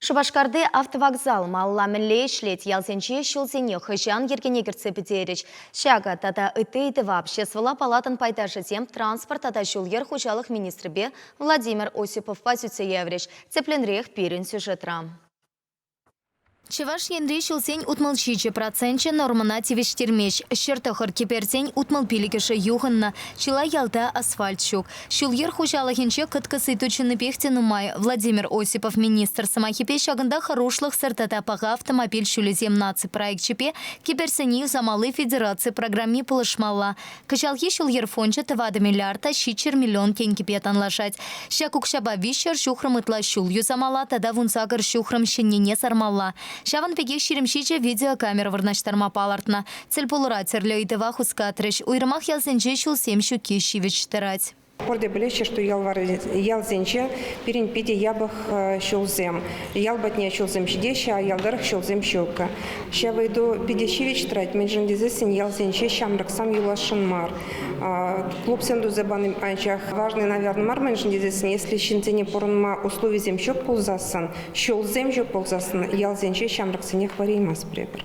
Шубашкарды автовокзал малла мілле шлет ялсенче шулсене хыжан ергене кіртсе бітеріч. Шага тата ыты вообще свала палатан пайташы тем транспорт тата шулгер хучалық министрбе Владимир Осипов пасюце евреш. Цепленрех пирен сюжетрам. Чеваш ендри шулсень утмалчиче процентче нормана тивештермеш. Щертахар кипертень утмал пиликеше юганна. Чила ялта асфальт щук. Шулгер хужалахинче кыткасы тучины пехтену май. Владимир Осипов министр самахипе шагында хорошлых сартата пага автомобиль шулезем наци проект чепе киперсени замалы федерации программе полышмалла. Качалхи шулгер фонче тавада миллиарда щичер миллион кенкипетан лашать. Щакукшаба вищер шухрам итла шулью замала тада вунсагар шухрам щенне сармалла. Шаван пеге ширемшиче видеокамера варнаштарма палартна. Цель полуратерлю и дева хускатрыш. Уйрмах ялзенче шул семщу кищивич тырать. Порде блеще, что ялзенче перен пиде ябах щулзем. Ялбатня щулзем щедеща, а ялдарах щулзем щука. Ща выйду пидещевич трать, меньшин дезесен ялзенче щамрак сам юлашинмар. Клуб сенду забаным анчах важный, наверное, мар меньшин дезесен, если щенцене порунма условий земщок ползасан, щулзем жок ползасан, ялзенче щамрак сене хваримас препер.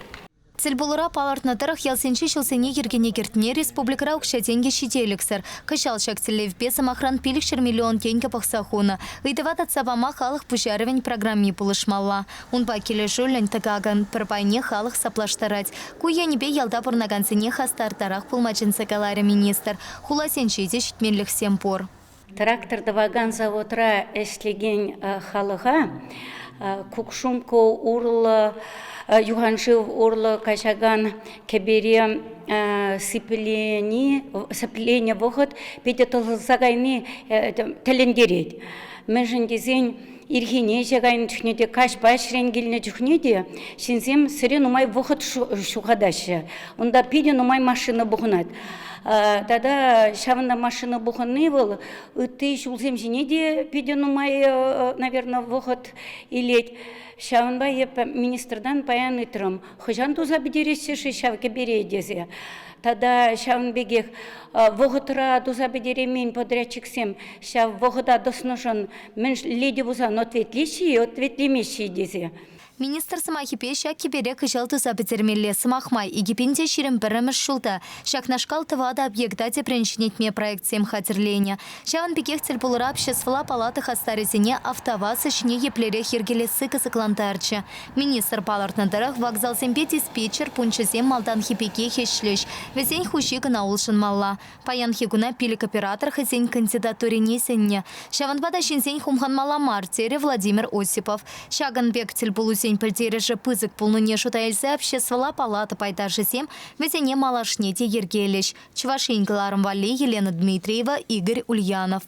Цельбулыра палартнатырах ялсенче шылсене ергене кертне республикара укшатенге щителексер. Кышал шактелев бесам охран пиликшер миллион кенька пахсахуна. Ыйтыват от сабама халых пушаровень программе пулышмалла. Он пакелешу лень тагаган парпайне халых саплаштарать. Куя небе ялда порнаганцене хастартарах пулмаченце каларе министр. Хуласенче щитменлих семпор. Трактор даваган заводра эслеген халыга. Кукшумко урла юганшив урла кашаган кебере сыпление выход педетол загайни телендерет. Межендизень ирхине жагайн чухнеде каш башренгилне чухнеде синзем сырен умай выход шухадаща. Онда педен умай машина бухнат. Тогда шавна машина буханы был, ты шулзем жинеде педен умай, наверное, выход илеть. Шавнба министрдан паян итрым. Хыжан туза бедересши шавке бередезе. Тогда шавнбегех выходра туза бедеремин подрядчиксем. Шав выхода досношен менш леди бузан ответлемещи дезе. Министр самахипе шак кибере кыжал туза бетермелле самахмай и гипинте ширим піріміш шулта. Шак нашкал тывада объекта тепреншнетме проект сем хатерления. Шаван пекех цельпулыра обществола палаты хастарезене автовасы шне еплере хиргеле сыка сыклантарчы. Министр палартнадырах вокзал семпе диспетчер пунчызем малдан хипеке хешлеш. Везень хущик на улшын малла. Паян хигуна пилик оператор хазень кандидатуре несенне. Шаван бада шинзень хумхан мала мартере Владимир Осипов. Шаган бек цельпулусень пальтережа пызык полнуне шутаэльсе обществола палата пайташи сем, везене малашнете ергелеш. Чувашинькаларым вали Елена Дмитриева, Игорь Ульянов.